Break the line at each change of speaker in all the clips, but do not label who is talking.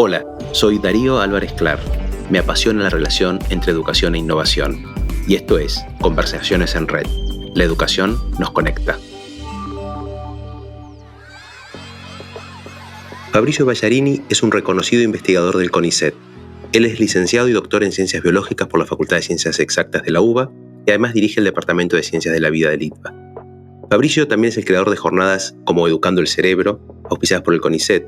Hola, soy Darío Álvarez Clar. Me apasiona la relación entre educación e innovación. Y esto es Conversaciones en Red. La educación nos conecta. Fabricio Ballarini es un reconocido investigador del CONICET. Él es licenciado y doctor en Ciencias Biológicas por la Facultad de Ciencias Exactas de la UBA y además dirige el Departamento de Ciencias de la Vida del ITBA. Fabricio también es el creador de jornadas como Educando el Cerebro, auspiciadas por el CONICET,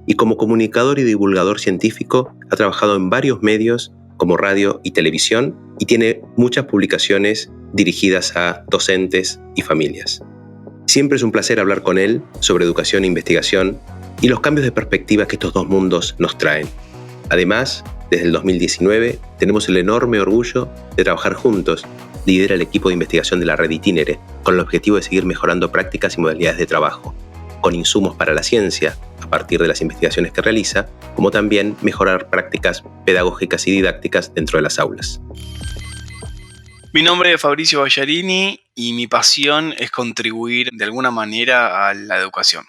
y como comunicador y divulgador científico ha trabajado en varios medios como radio y televisión y tiene muchas publicaciones dirigidas a docentes y familias. Siempre es un placer hablar con él sobre educación e investigación y los cambios de perspectiva que estos dos mundos nos traen. Además, desde el 2019 tenemos el enorme orgullo de trabajar juntos. Lidera el equipo de investigación de la red Itinere con el objetivo de seguir mejorando prácticas y modalidades de trabajo, con insumos para la ciencia, a partir de las investigaciones que realiza, como también mejorar prácticas pedagógicas y didácticas dentro de las aulas.
Mi nombre es Fabricio Ballarini y mi pasión es contribuir de alguna manera a la educación.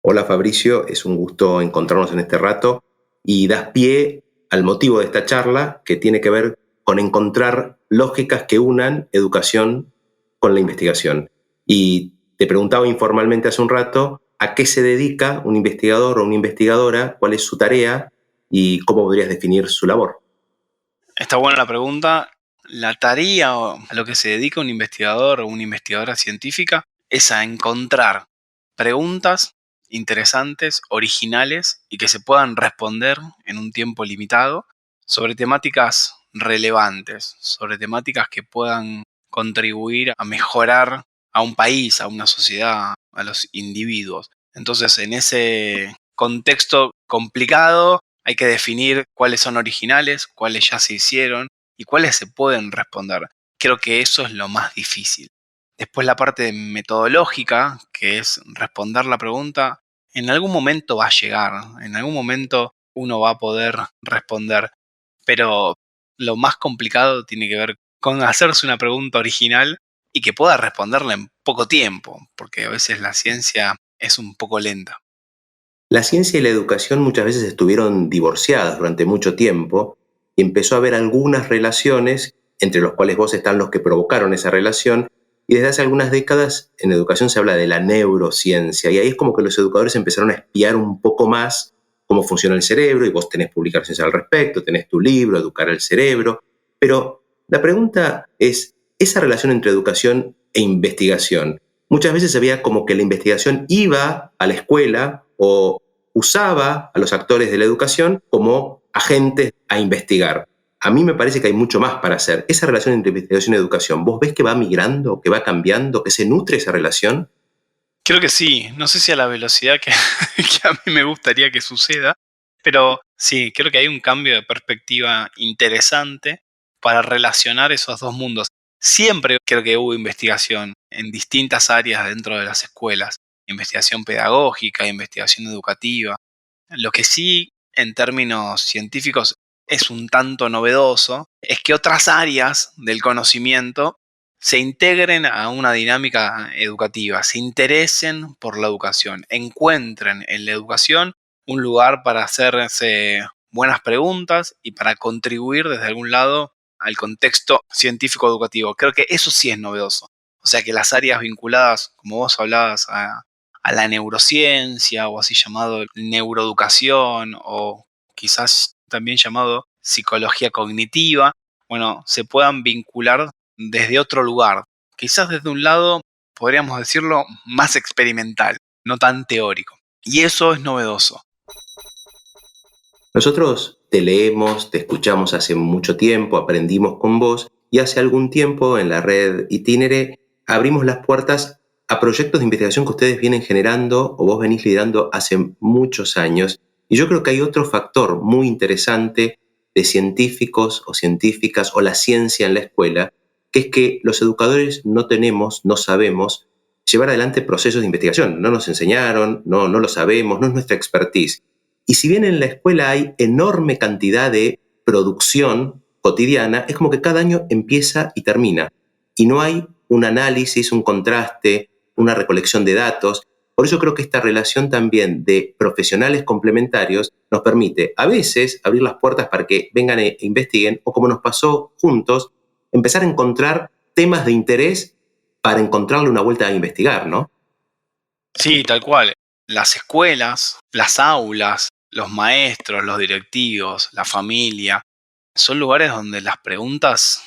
Hola Fabricio, es un gusto encontrarnos en este rato y das pie al motivo de esta charla que tiene que ver con encontrar lógicas que unan educación con la investigación. Y te preguntaba informalmente hace un rato a qué se dedica un investigador o una investigadora, cuál es su tarea y cómo podrías definir su labor.
Está buena la pregunta. La tarea a lo que se dedica un investigador o una investigadora científica es a encontrar preguntas interesantes, originales y que se puedan responder en un tiempo limitado sobre temáticas relevantes, sobre temáticas que puedan contribuir a mejorar a un país, a una sociedad, a los individuos. Entonces, en ese contexto complicado, hay que definir cuáles son originales, cuáles ya se hicieron y cuáles se pueden responder. Creo que eso es lo más difícil. Después la parte metodológica, que es responder la pregunta, en algún momento va a llegar, en algún momento uno va a poder responder, pero lo más complicado tiene que ver con hacerse una pregunta original y que pueda responderla en poco tiempo, porque a veces la ciencia es un poco lenta.
La ciencia y la educación muchas veces estuvieron divorciadas durante mucho tiempo y empezó a haber algunas relaciones, entre los cuales vos están los que provocaron esa relación, y desde hace algunas décadas en educación se habla de la neurociencia, y ahí es como que los educadores empezaron a espiar un poco más cómo funciona el cerebro, y vos tenés publicaciones al respecto, tenés tu libro, Educar al Cerebro, pero la pregunta es, esa relación entre educación e investigación, muchas veces se veía como que la investigación iba a la escuela o usaba a los actores de la educación como agentes a investigar. A mí me parece que hay mucho más para hacer. Esa relación entre investigación y educación, ¿vos ves que va migrando, que va cambiando, que se nutre esa relación?
Creo que sí, no sé si a la velocidad que, que a mí me gustaría que suceda, pero sí, creo que hay un cambio de perspectiva interesante para relacionar esos dos mundos. Siempre creo que hubo investigación en distintas áreas dentro de las escuelas, investigación pedagógica, investigación educativa. Lo que sí, en términos científicos, es un tanto novedoso, es que otras áreas del conocimiento se integren a una dinámica educativa, se interesen por la educación, encuentren en la educación un lugar para hacerse buenas preguntas y para contribuir desde algún lado al contexto científico educativo. Creo que eso sí es novedoso. O sea que las áreas vinculadas, como vos hablabas, a la neurociencia o así llamado neuroeducación o quizás también llamado psicología cognitiva, bueno, se puedan vincular desde otro lugar, quizás desde un lado, podríamos decirlo, más experimental, no tan teórico. Y eso es novedoso.
Nosotros te leemos, te escuchamos hace mucho tiempo, aprendimos con vos y hace algún tiempo en la red Itinere abrimos las puertas a proyectos de investigación que ustedes vienen generando o vos venís liderando hace muchos años. Y yo creo que hay otro factor muy interesante de científicos o científicas o la ciencia en la escuela, que es que los educadores no tenemos, no sabemos llevar adelante procesos de investigación. No nos enseñaron, no lo sabemos, no es nuestra expertise. Y si bien en la escuela hay enorme cantidad de producción cotidiana, es como que cada año empieza y termina. Y no hay un análisis, un contraste, una recolección de datos. Por eso creo que esta relación también de profesionales complementarios nos permite a veces abrir las puertas para que vengan e investiguen, o como nos pasó juntos, empezar a encontrar temas de interés para encontrarle una vuelta a investigar, ¿no?
Sí, tal cual. Las escuelas, las aulas, los maestros, los directivos, la familia, son lugares donde las preguntas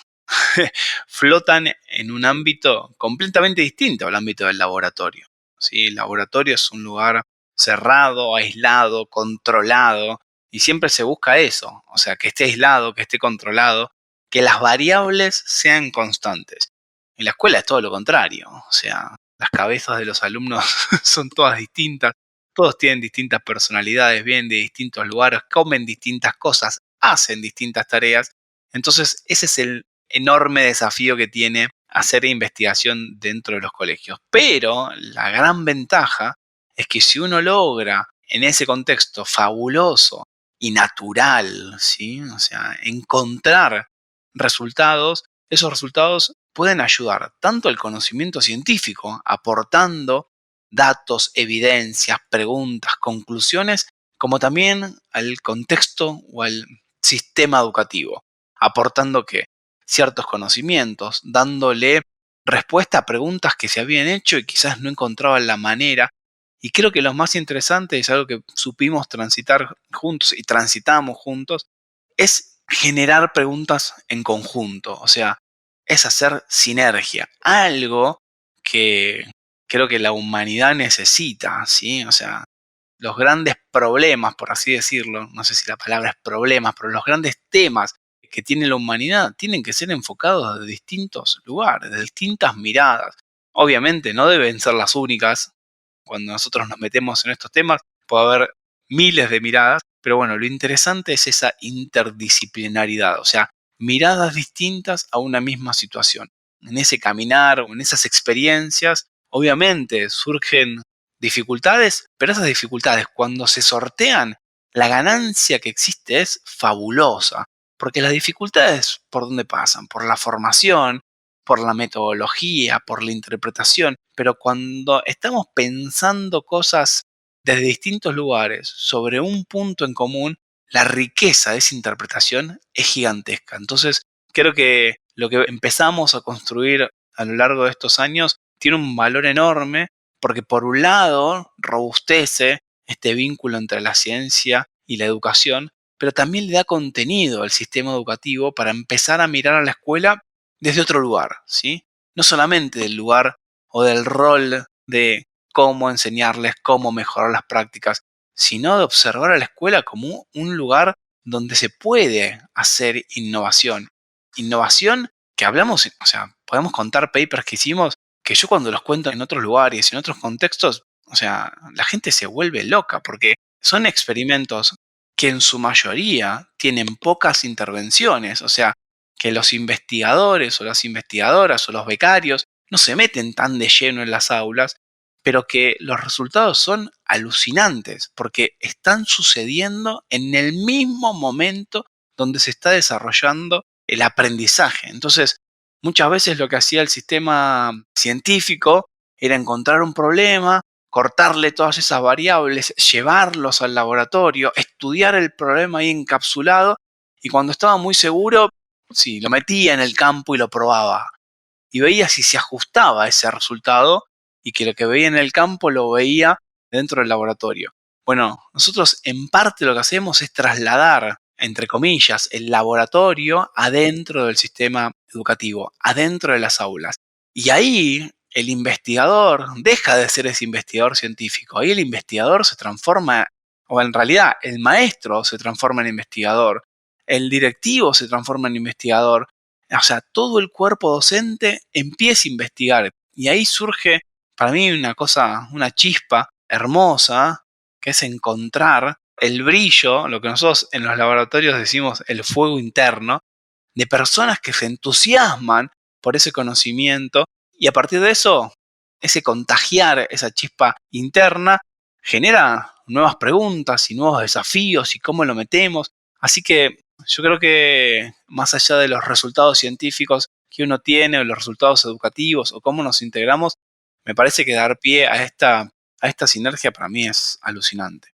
flotan en un ámbito completamente distinto al ámbito del laboratorio. ¿Sí? El laboratorio es un lugar cerrado, aislado, controlado, y siempre se busca eso, o sea, que esté aislado, que esté controlado, que las variables sean constantes. En la escuela es todo lo contrario, o sea, las cabezas de los alumnos son todas distintas, todos tienen distintas personalidades, vienen de distintos lugares, comen distintas cosas, hacen distintas tareas. Entonces, ese es el enorme desafío que tiene hacer investigación dentro de los colegios. Pero la gran ventaja es que si uno logra en ese contexto fabuloso y natural, ¿sí? O sea, encontrar resultados, esos resultados pueden ayudar tanto al conocimiento científico, aportando datos, evidencias, preguntas, conclusiones, como también al contexto o al sistema educativo, aportando que ciertos conocimientos, dándole respuesta a preguntas que se habían hecho y quizás no encontraban la manera. Y creo que lo más interesante, es algo que supimos transitar juntos y transitamos juntos, es generar preguntas en conjunto, o sea, es hacer sinergia, algo que creo que la humanidad necesita, ¿sí? O sea, los grandes problemas, por así decirlo, no sé si la palabra es problemas, pero los grandes temas que tiene la humanidad tienen que ser enfocados desde distintos lugares, de distintas miradas. Obviamente no deben ser las únicas. Cuando nosotros nos metemos en estos temas, puede haber miles de miradas, pero bueno, lo interesante es esa interdisciplinaridad, o sea, miradas distintas a una misma situación. En ese caminar o en esas experiencias, obviamente surgen dificultades, pero esas dificultades cuando se sortean, la ganancia que existe es fabulosa, porque las dificultades por dónde pasan, por la formación, por la metodología, por la interpretación, pero cuando estamos pensando cosas desde distintos lugares sobre un punto en común, la riqueza de esa interpretación es gigantesca. Entonces, creo que lo que empezamos a construir a lo largo de estos años tiene un valor enorme porque por un lado robustece este vínculo entre la ciencia y la educación, pero también le da contenido al sistema educativo para empezar a mirar a la escuela desde otro lugar, ¿sí? No solamente del lugar o del rol de cómo enseñarles, cómo mejorar las prácticas, sino de observar a la escuela como un lugar donde se puede hacer innovación. Innovación que hablamos, o sea, podemos contar papers que hicimos que yo cuando los cuento en otros lugares, en otros contextos, o sea, la gente se vuelve loca porque son experimentos que en su mayoría tienen pocas intervenciones, o sea, que los investigadores o las investigadoras o los becarios no se meten tan de lleno en las aulas, pero que los resultados son alucinantes porque están sucediendo en el mismo momento donde se está desarrollando el aprendizaje. Entonces, muchas veces lo que hacía el sistema científico era encontrar un problema, cortarle todas esas variables, llevarlos al laboratorio, estudiar el problema ahí encapsulado y cuando estaba muy seguro, sí, lo metía en el campo y lo probaba. Y veía si se ajustaba a ese resultado y que lo que veía en el campo lo veía dentro del laboratorio. Bueno, nosotros en parte lo que hacemos es trasladar, entre comillas, el laboratorio adentro del sistema educativo, adentro de las aulas. Y ahí el investigador deja de ser ese investigador científico. Ahí el investigador se transforma, o en realidad el maestro se transforma en investigador, el directivo se transforma en investigador, o sea, todo el cuerpo docente empieza a investigar. Y ahí surge para mí una cosa, una chispa hermosa, que es encontrar el brillo, lo que nosotros en los laboratorios decimos el fuego interno, de personas que se entusiasman por ese conocimiento y a partir de eso, ese contagiar, esa chispa interna, genera nuevas preguntas y nuevos desafíos y cómo lo metemos. Así que yo creo que más allá de los resultados científicos que uno tiene o los resultados educativos o cómo nos integramos, me parece que dar pie a esta a esta sinergia para mí es alucinante.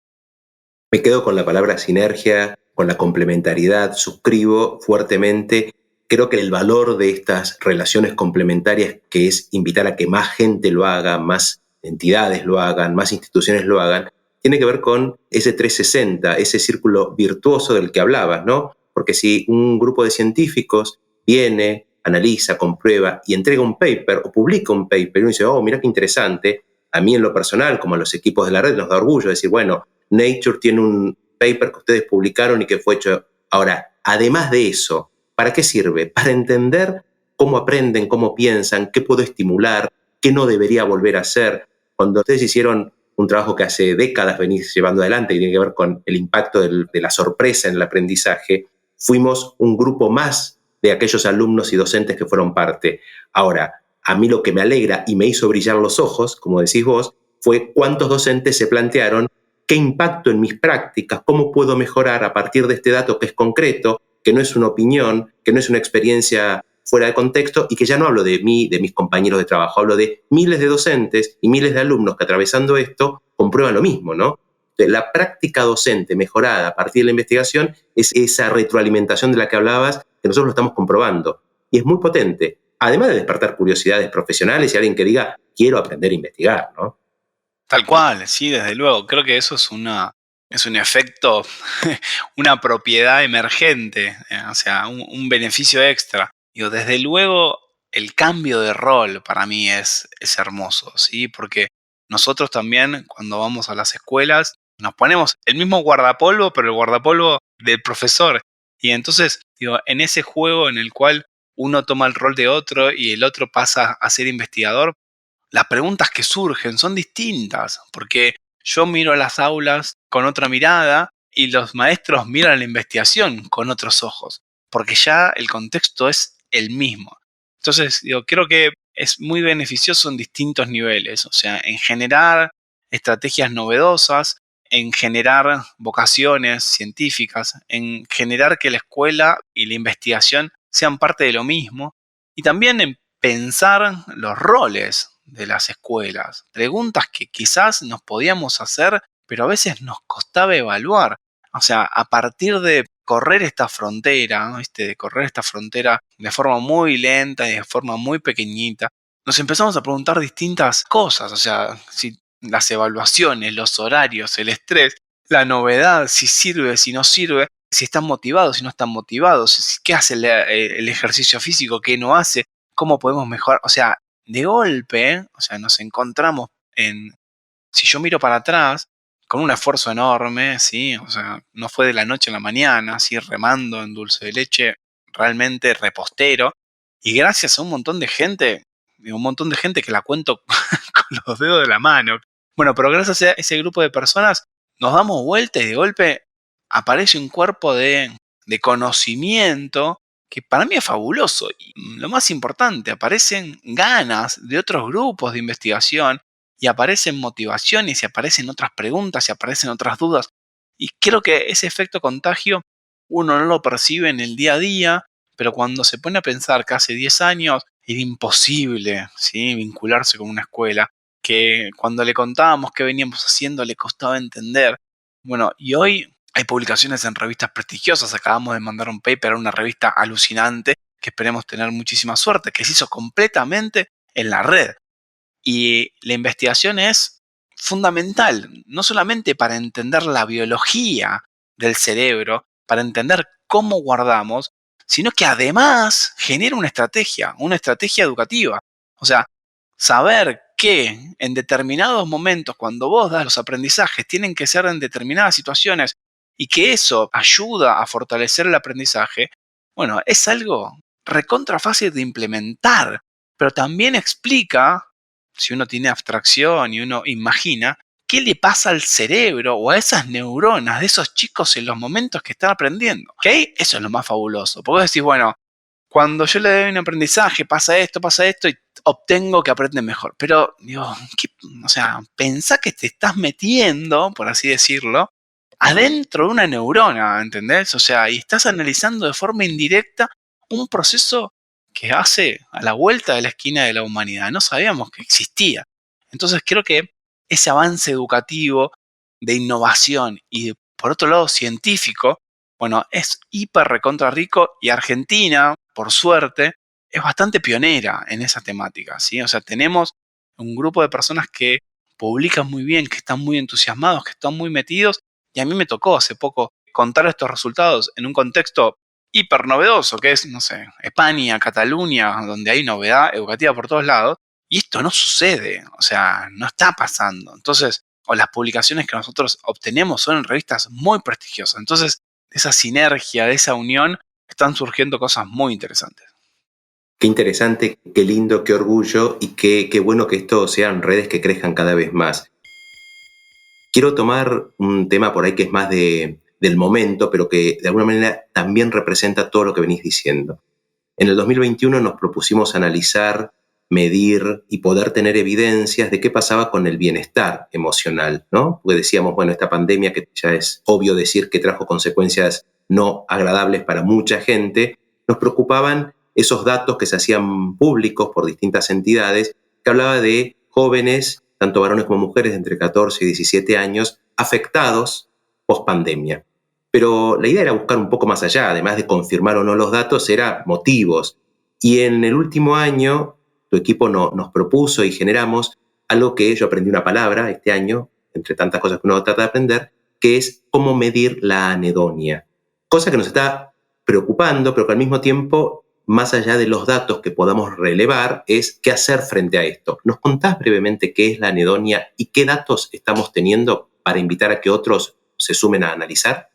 Me quedo con la palabra sinergia, con la complementariedad, suscribo fuertemente. Creo que el valor de estas relaciones complementarias, que es invitar a que más gente lo haga, más entidades lo hagan, más instituciones lo hagan, tiene que ver con ese 360, ese círculo virtuoso del que hablabas, ¿no? Porque si un grupo de científicos viene, analiza, comprueba y entrega un paper o publica un paper y uno dice, oh, mira qué interesante, a mí en lo personal, como a los equipos de la red, nos da orgullo decir, bueno, Nature tiene un paper que ustedes publicaron y que fue hecho. Ahora, además de eso, ¿para qué sirve? Para entender cómo aprenden, cómo piensan, qué puedo estimular, qué no debería volver a hacer. Cuando ustedes hicieron un trabajo que hace décadas venís llevando adelante, que tiene que ver con el impacto de la sorpresa en el aprendizaje, fuimos un grupo más de aquellos alumnos y docentes que fueron parte. Ahora, a mí lo que me alegra y me hizo brillar los ojos, como decís vos, fue cuántos docentes se plantearon qué impacto en mis prácticas, cómo puedo mejorar a partir de este dato que es concreto, que no es una opinión, que no es una experiencia fuera de contexto y que ya no hablo de mí, de mis compañeros de trabajo, hablo de miles de docentes y miles de alumnos que atravesando esto comprueban lo mismo, ¿no? Entonces, la práctica docente mejorada a partir de la investigación es esa retroalimentación de la que hablabas, que nosotros lo estamos comprobando. Y es muy potente, además de despertar curiosidades profesionales y alguien que diga, quiero aprender a investigar, ¿no?
Tal cual, sí, desde luego. Creo que eso es un efecto, una propiedad emergente, o sea, un beneficio extra. Digo, desde luego, el cambio de rol para mí es hermoso, ¿sí? Porque nosotros también, cuando vamos a las escuelas, nos ponemos el mismo guardapolvo, pero el guardapolvo del profesor. Y entonces, digo, en ese juego en el cual uno toma el rol de otro y el otro pasa a ser investigador, las preguntas que surgen son distintas, porque yo miro las aulas con otra mirada y los maestros miran la investigación con otros ojos, porque ya el contexto es el mismo. Entonces, digo, creo que es muy beneficioso en distintos niveles, o sea, en generar estrategias novedosas, en generar vocaciones científicas, en generar que la escuela y la investigación sean parte de lo mismo, y también en pensar los roles de las escuelas, preguntas que quizás nos podíamos hacer, pero a veces nos costaba evaluar. O sea, a partir de correr esta frontera, ¿no? De correr esta frontera de forma muy lenta y de forma muy pequeñita, nos empezamos a preguntar distintas cosas. O sea, si las evaluaciones, los horarios, el estrés, la novedad, si sirve, si no sirve, si están motivados, si no están motivados, qué hace el ejercicio físico, qué no hace, cómo podemos mejorar. O sea, de golpe, o sea, nos encontramos si yo miro para atrás, con un esfuerzo enorme, ¿sí? O sea, no fue de la noche a la mañana, así remando en dulce de leche, realmente repostero, y gracias a un montón de gente que la cuento con los dedos de la mano. Bueno, pero gracias a ese grupo de personas nos damos vuelta y de golpe aparece un cuerpo de conocimiento que para mí es fabuloso. Y lo más importante, aparecen ganas de otros grupos de investigación y aparecen motivaciones y aparecen otras preguntas y aparecen otras dudas. Y creo que ese efecto contagio uno no lo percibe en el día a día, pero cuando se pone a pensar que hace 10 años era imposible, ¿sí? Vincularse con una escuela, que cuando le contábamos qué veníamos haciendo le costaba entender. Bueno, y hoy hay publicaciones en revistas prestigiosas. Acabamos de mandar un paper a una revista alucinante que esperemos tener muchísima suerte, que se hizo completamente en la red. Y la investigación es fundamental, no solamente para entender la biología del cerebro, para entender cómo guardamos, sino que además genera una estrategia educativa. O sea, saber que en determinados momentos, cuando vos das los aprendizajes, tienen que ser en determinadas situaciones y que eso ayuda a fortalecer el aprendizaje, bueno, es algo recontra fácil de implementar, pero también explica, si uno tiene abstracción y uno imagina, qué le pasa al cerebro o a esas neuronas de esos chicos en los momentos que están aprendiendo. ¿Ok? Eso es lo más fabuloso. Porque vos decís, bueno, cuando yo le doy un aprendizaje, pasa esto y obtengo que aprenden mejor. Pero, digo, o sea, pensá que te estás metiendo, por así decirlo, adentro de una neurona, ¿entendés? O sea, y estás analizando de forma indirecta un proceso que hace a la vuelta de la esquina de la humanidad. No sabíamos que existía. Entonces creo que ese avance educativo, de innovación y por otro lado científico, bueno, es hiper recontra rico y Argentina, por suerte, es bastante pionera en esa temática, ¿sí? O sea, tenemos un grupo de personas que publican muy bien, que están muy entusiasmados, que están muy metidos, y a mí me tocó hace poco contar estos resultados en un contexto hiper novedoso, que es, no sé, España, Cataluña, donde hay novedad educativa por todos lados, y esto no sucede, o sea, no está pasando. Entonces, o las publicaciones que nosotros obtenemos son en revistas muy prestigiosas. Entonces, de esa sinergia, de esa unión, están surgiendo cosas muy interesantes.
Qué interesante, qué lindo, qué orgullo y qué bueno que esto sean redes que crezcan cada vez más. Quiero tomar un tema por ahí que es más del momento, pero que de alguna manera también representa todo lo que venís diciendo. En el 2021 nos propusimos analizar, medir y poder tener evidencias de qué pasaba con el bienestar emocional, ¿no? Porque decíamos, bueno, esta pandemia, que ya es obvio decir que trajo consecuencias no agradables para mucha gente, nos preocupaban esos datos que se hacían públicos por distintas entidades, que hablaba de jóvenes, tanto varones como mujeres, de entre 14 y 17 años, afectados post pandemia. Pero la idea era buscar un poco más allá, además de confirmar o no los datos, era motivos. Y en el último año, tu equipo nos propuso y generamos algo que yo aprendí una palabra este año, entre tantas cosas que uno trata de aprender, que es cómo medir la anedonia. Cosa que nos está preocupando, pero que al mismo tiempo, más allá de los datos que podamos relevar, es qué hacer frente a esto. ¿Nos contás brevemente qué es la anedonia y qué datos estamos teniendo para invitar a que otros se sumen a analizar?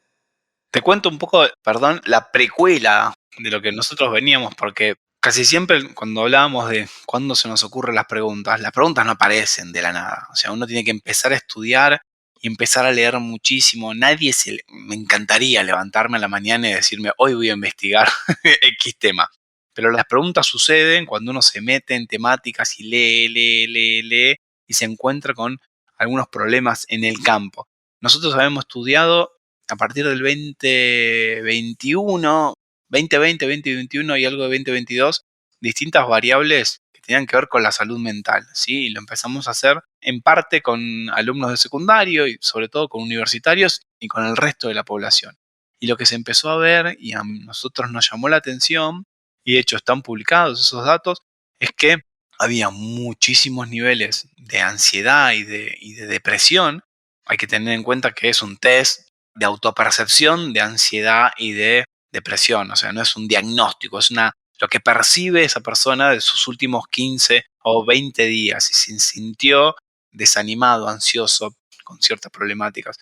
Te cuento un poco, perdón, la precuela de lo que nosotros veníamos, porque casi siempre cuando hablábamos de cuándo se nos ocurren las preguntas no aparecen de la nada. O sea, uno tiene que empezar a estudiar y empezar a leer muchísimo. Me encantaría levantarme a la mañana y decirme, hoy voy a investigar X tema. Pero las preguntas suceden cuando uno se mete en temáticas y lee y se encuentra con algunos problemas en el campo. Nosotros habíamos estudiado a partir del 2021, 2020, 2021 y algo de 2022, distintas variables que tenían que ver con la salud mental, ¿sí? Y lo empezamos a hacer en parte con alumnos de secundario y sobre todo con universitarios y con el resto de la población. Y lo que se empezó a ver y a nosotros nos llamó la atención, y de hecho están publicados esos datos, es que había muchísimos niveles de ansiedad y de depresión. Hay que tener en cuenta que es un test de autopercepción, de ansiedad y de depresión. O sea, no es un diagnóstico, es lo que percibe esa persona de sus últimos 15 o 20 días, si se sintió desanimado, ansioso, con ciertas problemáticas.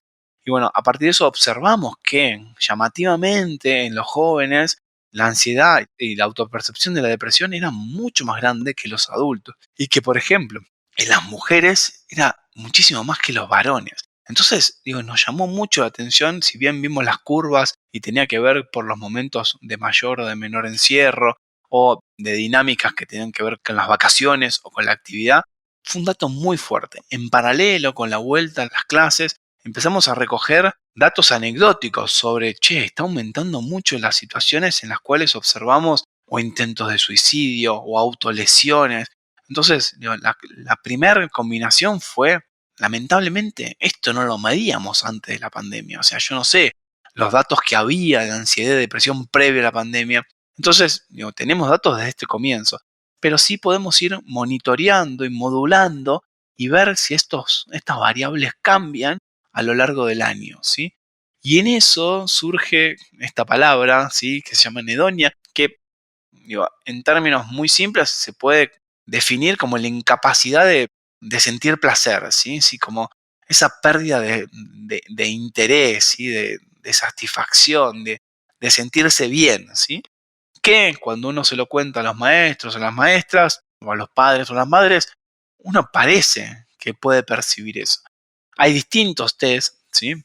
Y bueno, a partir de eso observamos que llamativamente en los jóvenes la ansiedad y la autopercepción de la depresión era mucho más grande que los adultos. Y que, por ejemplo, en las mujeres era muchísimo más que los varones. Entonces, digo, nos llamó mucho la atención, si bien vimos las curvas y tenía que ver por los momentos de mayor o de menor encierro o de dinámicas que tenían que ver con las vacaciones o con la actividad, fue un dato muy fuerte. En paralelo con la vuelta a las clases, empezamos a recoger datos anecdóticos sobre, che, está aumentando mucho las situaciones en las cuales observamos o intentos de suicidio o autolesiones. Entonces, digo, la primera combinación fue, lamentablemente, esto no lo medíamos antes de la pandemia. O sea, yo no sé los datos que había de ansiedad y depresión previo a la pandemia. Entonces, digo, tenemos datos desde este comienzo, pero sí podemos ir monitoreando y modulando y ver si estas variables cambian a lo largo del año, ¿sí? Y en eso surge esta palabra, ¿sí? Que se llama anedonia, que, digo, en términos muy simples se puede definir como la incapacidad de sentir placer, ¿sí? Sí, como esa pérdida de interés, ¿sí? De satisfacción, de sentirse bien, ¿sí? Que cuando uno se lo cuenta a los maestros, a las maestras, o a los padres o a las madres, uno parece que puede percibir eso. Hay distintos test, ¿sí?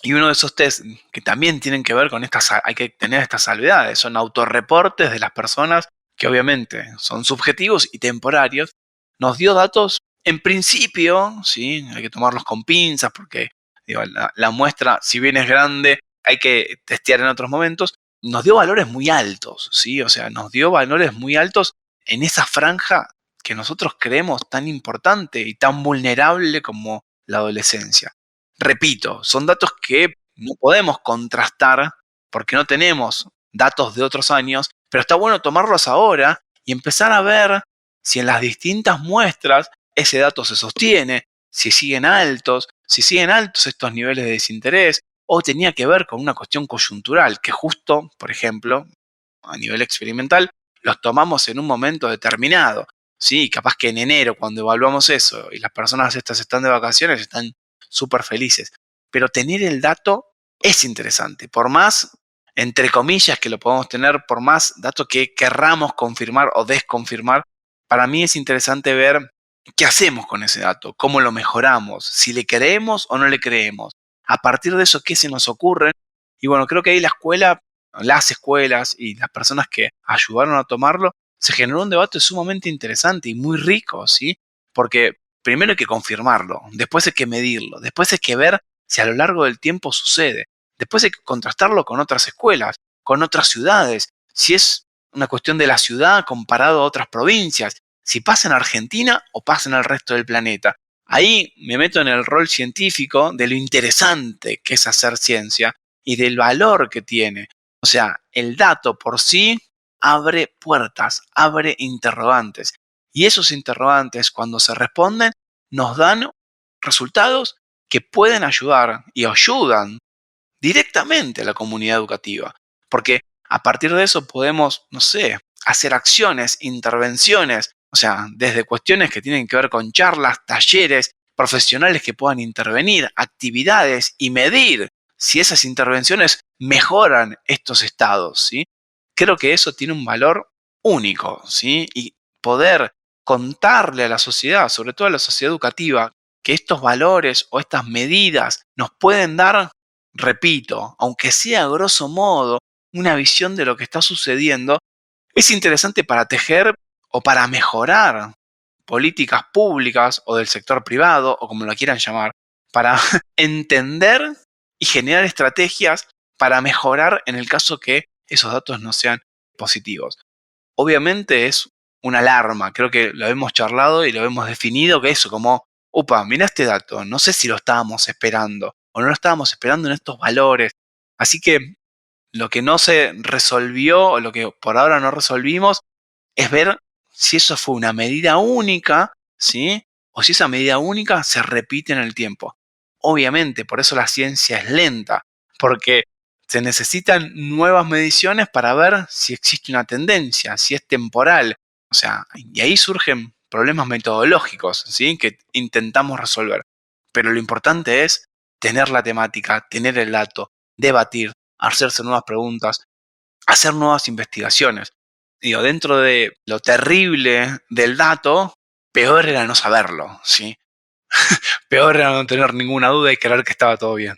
Y uno de esos test que también tienen que ver con hay que tener estas salvedades, son autorreportes de las personas que obviamente son subjetivos y temporarios. Nos dio datos, en principio, ¿sí? Hay que tomarlos con pinzas porque digo, la muestra, si bien es grande, hay que testear en otros momentos. Nos dio valores muy altos, ¿sí? O sea, nos dio valores muy altos en esa franja que nosotros creemos tan importante y tan vulnerable como la adolescencia. Repito, son datos que no podemos contrastar porque no tenemos datos de otros años, pero está bueno tomarlos ahora y empezar a ver si en las distintas muestras ese dato se sostiene, si siguen altos estos niveles de desinterés, o tenía que ver con una cuestión coyuntural, que justo, por ejemplo, a nivel experimental, los tomamos en un momento determinado. Sí, capaz que en enero, cuando evaluamos eso y las personas estas están de vacaciones, están súper felices. Pero tener el dato es interesante. Por más, entre comillas, que lo podamos tener, por más datos que querramos confirmar o desconfirmar, para mí es interesante ver qué hacemos con ese dato, cómo lo mejoramos, si le creemos o no le creemos. A partir de eso, ¿qué se nos ocurre? Y bueno, creo que ahí la escuela, las escuelas y las personas que ayudaron a tomarlo, se generó un debate sumamente interesante y muy rico, ¿sí? Porque primero hay que confirmarlo, después hay que medirlo, después hay que ver si a lo largo del tiempo sucede, después hay que contrastarlo con otras escuelas, con otras ciudades, si es una cuestión de la ciudad comparado a otras provincias, si pasa en Argentina o pasa en el resto del planeta. Ahí me meto en el rol científico de lo interesante que es hacer ciencia y del valor que tiene. O sea, el dato por sí abre puertas, abre interrogantes. Y esos interrogantes, cuando se responden, nos dan resultados que pueden ayudar y ayudan directamente a la comunidad educativa. Porque a partir de eso podemos, no sé, hacer acciones, intervenciones, o sea, desde cuestiones que tienen que ver con charlas, talleres, profesionales que puedan intervenir, actividades y medir si esas intervenciones mejoran estos estados, ¿sí? Creo que eso tiene un valor único, ¿sí? Y poder contarle a la sociedad, sobre todo a la sociedad educativa, que estos valores o estas medidas nos pueden dar, repito, aunque sea a grosso modo, una visión de lo que está sucediendo, es interesante para tejer o para mejorar políticas públicas o del sector privado, o como lo quieran llamar, para entender y generar estrategias para mejorar en el caso que esos datos no sean positivos. Obviamente es una alarma, creo que lo hemos charlado y lo hemos definido, que eso como, upa, mira este dato, no sé si lo estábamos esperando o no lo estábamos esperando en estos valores. Así que lo que no se resolvió o lo que por ahora no resolvimos es ver si eso fue una medida única, ¿sí? O si esa medida única se repite en el tiempo. Obviamente, por eso la ciencia es lenta, porque se necesitan nuevas mediciones para ver si existe una tendencia, si es temporal. O sea, y ahí surgen problemas metodológicos, ¿sí? Que intentamos resolver. Pero lo importante es tener la temática, tener el dato, debatir, hacerse nuevas preguntas, hacer nuevas investigaciones. Digo, dentro de lo terrible del dato, peor era no saberlo, ¿sí? Peor era no tener ninguna duda y creer que estaba todo bien.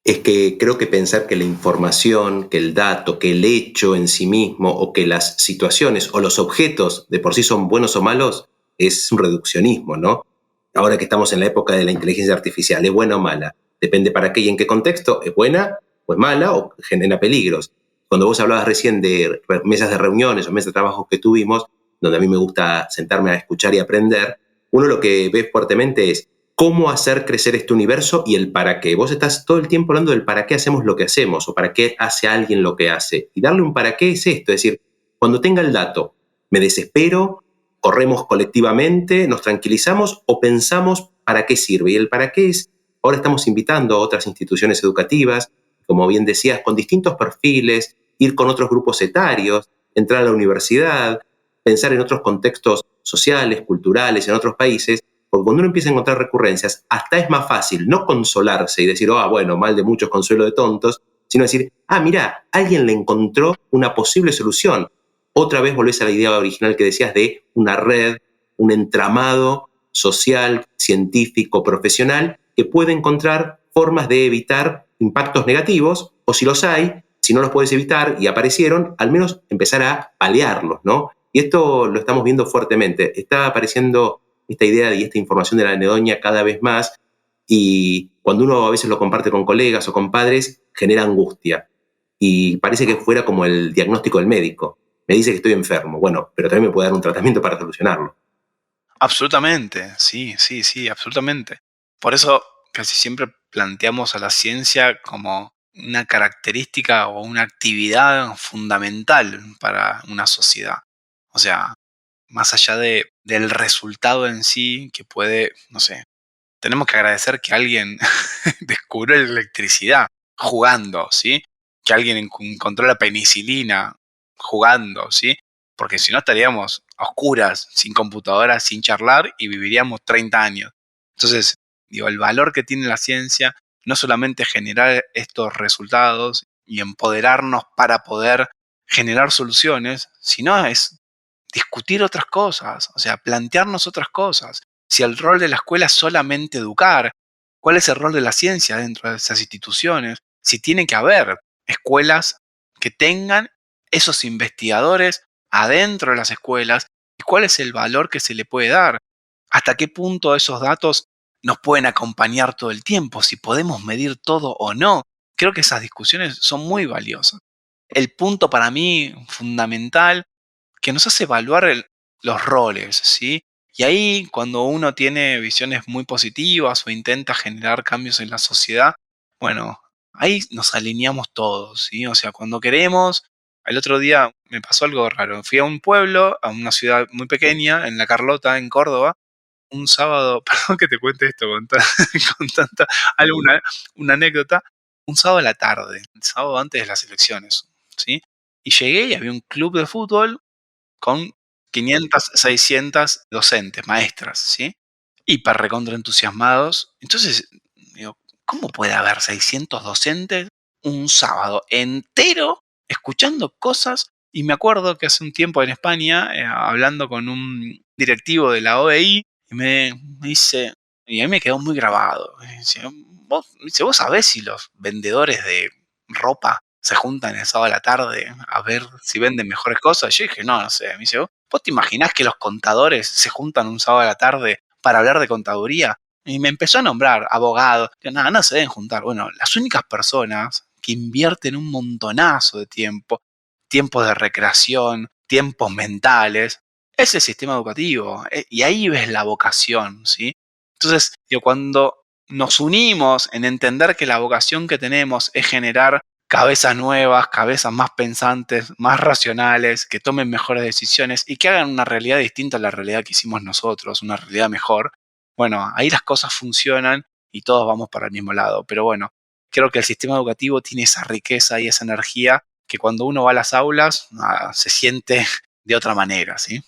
Es que creo que pensar que la información, que el dato, que el hecho en sí mismo o que las situaciones o los objetos de por sí son buenos o malos es un reduccionismo, ¿no? Ahora que estamos en la época de la inteligencia artificial, ¿es buena o mala? Depende para qué y en qué contexto, ¿es buena o es mala o genera peligros? Cuando vos hablabas recién de mesas de reuniones o mesas de trabajo que tuvimos, donde a mí me gusta sentarme a escuchar y aprender, uno lo que ve fuertemente es cómo hacer crecer este universo y el para qué. Vos estás todo el tiempo hablando del para qué hacemos lo que hacemos o para qué hace alguien lo que hace. Y darle un para qué es esto, es decir, cuando tenga el dato, me desespero, corremos colectivamente, nos tranquilizamos o pensamos para qué sirve. Y el para qué es, ahora estamos invitando a otras instituciones educativas, como bien decías, con distintos perfiles, ir con otros grupos etarios, entrar a la universidad, pensar en otros contextos sociales, culturales, en otros países, porque cuando uno empieza a encontrar recurrencias, hasta es más fácil no consolarse y decir, bueno, mal de muchos, consuelo de tontos, sino decir, mira, alguien le encontró una posible solución. Otra vez volvés a la idea original que decías de una red, un entramado social, científico, profesional, que puede encontrar formas de evitar impactos negativos, o si los hay, si no los puedes evitar y aparecieron, al menos empezar a paliarlos, ¿no? Y esto lo estamos viendo fuertemente. Está apareciendo esta idea y esta información de la anedonia cada vez más, y cuando uno a veces lo comparte con colegas o con padres, genera angustia. Y parece que fuera como el diagnóstico del médico. Me dice que estoy enfermo. Bueno, pero también me puede dar un tratamiento para solucionarlo.
Absolutamente, sí, sí, sí, absolutamente. Por eso casi siempre planteamos a la ciencia como una característica o una actividad fundamental para una sociedad. O sea, más allá del resultado en sí, que puede, no sé, tenemos que agradecer que alguien descubrió la electricidad jugando, ¿sí? Que alguien encontró la penicilina jugando, ¿sí? Porque si no estaríamos a oscuras, sin computadoras, sin charlar y viviríamos 30 años. Entonces, digo, el valor que tiene la ciencia no solamente generar estos resultados y empoderarnos para poder generar soluciones, sino es discutir otras cosas, o sea, plantearnos otras cosas. Si el rol de la escuela es solamente educar, ¿cuál es el rol de la ciencia dentro de esas instituciones? Si tiene que haber escuelas que tengan esos investigadores adentro de las escuelas, ¿y cuál es el valor que se le puede dar? ¿Hasta qué punto esos datos nos pueden acompañar todo el tiempo? Si podemos medir todo o no. Creo que esas discusiones son muy valiosas. El punto para mí fundamental que nos hace evaluar los roles, ¿sí? Y ahí, cuando uno tiene visiones muy positivas o intenta generar cambios en la sociedad, bueno, ahí nos alineamos todos, ¿sí? O sea, cuando queremos, el otro día me pasó algo raro. Fui a un pueblo, a una ciudad muy pequeña, en La Carlota, en Córdoba, un sábado, perdón que te cuente esto con tanta, una anécdota, un sábado a la tarde, el sábado antes de las elecciones, ¿sí? Y llegué y había un club de fútbol con 500, 600 docentes, maestras, ¿sí? Hiper recontra entusiasmados. Entonces, digo, ¿cómo puede haber 600 docentes un sábado entero escuchando cosas? Y me acuerdo que hace un tiempo en España, hablando con un directivo de la OEI, me dice, y a mí me quedó muy grabado. Me dice, ¿vos sabés si los vendedores de ropa se juntan el sábado a la tarde a ver si venden mejores cosas? Yo dije, no, no sé. Me dice, ¿vos te imaginás que los contadores se juntan un sábado a la tarde para hablar de contaduría? Y me empezó a nombrar abogados. Que nada, no se deben juntar. Bueno, las únicas personas que invierten un montonazo de tiempo, tiempos de recreación, tiempos mentales, es el sistema educativo. Y ahí ves la vocación, ¿sí? Entonces, digo, cuando nos unimos en entender que la vocación que tenemos es generar cabezas nuevas, cabezas más pensantes, más racionales, que tomen mejores decisiones y que hagan una realidad distinta a la realidad que hicimos nosotros, una realidad mejor, bueno, ahí las cosas funcionan y todos vamos para el mismo lado. Pero bueno, creo que el sistema educativo tiene esa riqueza y esa energía que cuando uno va a las aulas se siente de otra manera, ¿sí?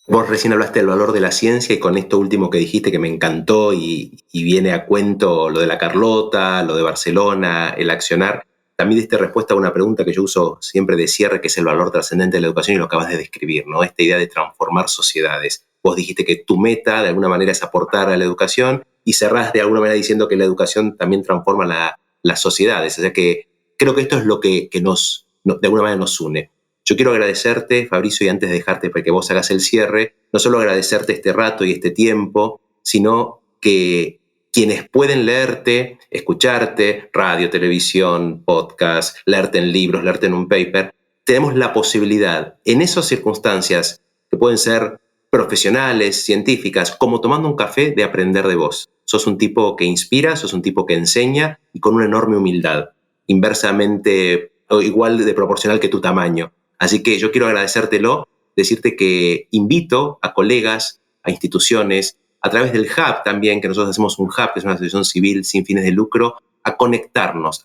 Vos recién hablaste del valor de la ciencia y con esto último que dijiste que me encantó y viene a cuento lo de la Carlota, lo de Barcelona, el accionar. También diste respuesta a una pregunta que yo uso siempre de cierre, que es el valor trascendente de la educación y lo acabas de describir, ¿no? Esta idea de transformar sociedades. Vos dijiste que tu meta de alguna manera es aportar a la educación y cerrás de alguna manera diciendo que la educación también transforma las sociedades. O sea que creo que esto es lo que de alguna manera nos une. Yo quiero agradecerte, Fabricio, y antes de dejarte para que vos hagas el cierre, no solo agradecerte este rato y este tiempo, sino que quienes pueden leerte, escucharte, radio, televisión, podcast, leerte en libros, leerte en un paper, tenemos la posibilidad en esas circunstancias que pueden ser profesionales, científicas, como tomando un café, de aprender de vos. Sos un tipo que inspira, sos un tipo que enseña y con una enorme humildad, inversamente o igual de proporcional que tu tamaño. Así que yo quiero agradecértelo, decirte que invito a colegas, a instituciones, a través del Hub también, que nosotros hacemos un Hub, que es una asociación civil sin fines de lucro, a conectarnos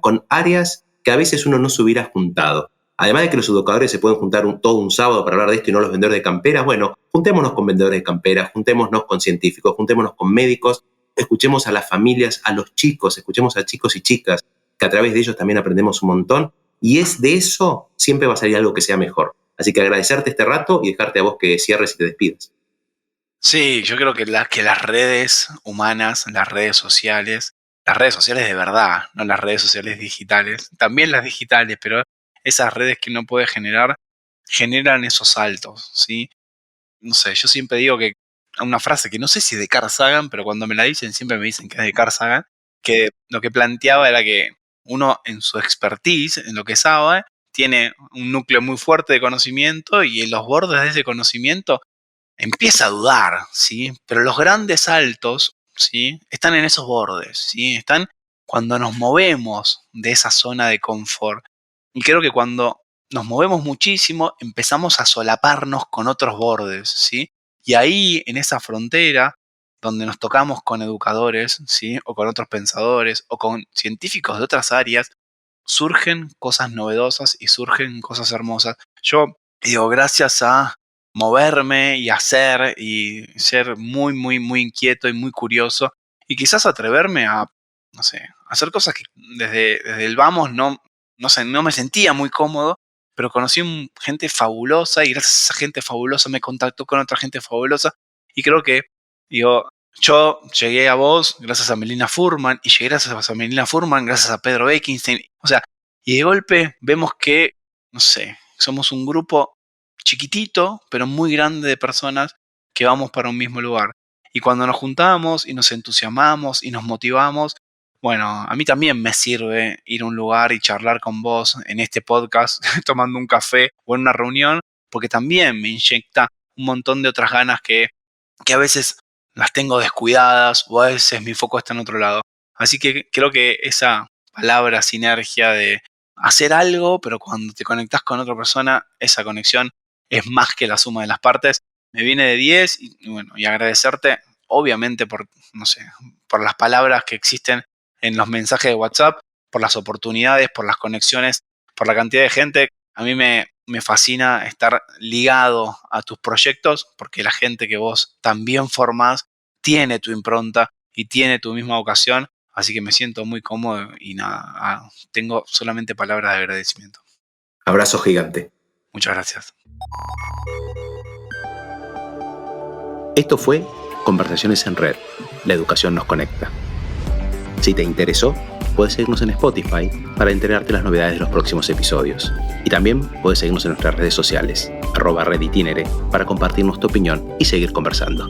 con áreas que a veces uno no se hubiera juntado. Además de que los educadores se pueden juntar todo un sábado para hablar de esto y no los vendedores de camperas, bueno, juntémonos con vendedores de camperas, juntémonos con científicos, juntémonos con médicos, escuchemos a las familias, a los chicos, escuchemos a chicos y chicas, que a través de ellos también aprendemos un montón, y es de eso siempre va a salir algo que sea mejor. Así que agradecerte este rato y dejarte a vos que cierres y te despidas.
Sí, yo creo que, que las redes humanas, las redes sociales de verdad, no las redes sociales digitales, también las digitales, pero esas redes que uno puede generar, generan esos saltos, ¿sí? No sé, yo siempre digo que una frase que no sé si es de Carl Sagan, pero cuando me la dicen siempre me dicen que es de Carl Sagan, que lo que planteaba era que uno en su expertise, en lo que sabe, tiene un núcleo muy fuerte de conocimiento y en los bordes de ese conocimiento empieza a dudar, ¿sí? Pero los grandes saltos, ¿sí? Están en esos bordes, ¿sí? Están cuando nos movemos de esa zona de confort. Y creo que cuando nos movemos muchísimo, empezamos a solaparnos con otros bordes, ¿sí? Y ahí, en esa frontera, donde nos tocamos con educadores, ¿sí? O con otros pensadores, o con científicos de otras áreas, surgen cosas novedosas y surgen cosas hermosas. Yo digo, gracias a moverme y hacer y ser muy, muy, muy inquieto y muy curioso y quizás atreverme a, no sé, hacer cosas que desde el vamos no sé, no me sentía muy cómodo, pero conocí gente fabulosa y gracias a esa gente fabulosa me contactó con otra gente fabulosa y creo que, digo, yo llegué a vos gracias a Melina Furman y llegué gracias a Melina Furman gracias a Pedro Beckenstein, o sea, y de golpe vemos que, no sé, somos un grupo chiquitito, pero muy grande de personas que vamos para un mismo lugar. Y cuando nos juntamos y nos entusiasmamos y nos motivamos, bueno, a mí también me sirve ir a un lugar y charlar con vos en este podcast, tomando un café o en una reunión, porque también me inyecta un montón de otras ganas que a veces las tengo descuidadas o a veces mi foco está en otro lado. Así que creo que esa palabra sinergia de hacer algo, pero cuando te conectas con otra persona, esa conexión es más que la suma de las partes. Me viene de 10 y bueno, y agradecerte obviamente por, no sé, por las palabras que existen en los mensajes de WhatsApp, por las oportunidades, por las conexiones, por la cantidad de gente. A mí me fascina estar ligado a tus proyectos porque la gente que vos también formás tiene tu impronta y tiene tu misma vocación, así que me siento muy cómodo y nada, tengo solamente palabras de agradecimiento.
Abrazo gigante.
Muchas gracias.
Esto fue Conversaciones en Red. La educación nos conecta. Si te interesó, puedes seguirnos en Spotify para enterarte de las novedades de los próximos episodios. Y también puedes seguirnos en nuestras redes sociales, @reditinere, para compartirnos tu opinión y seguir conversando.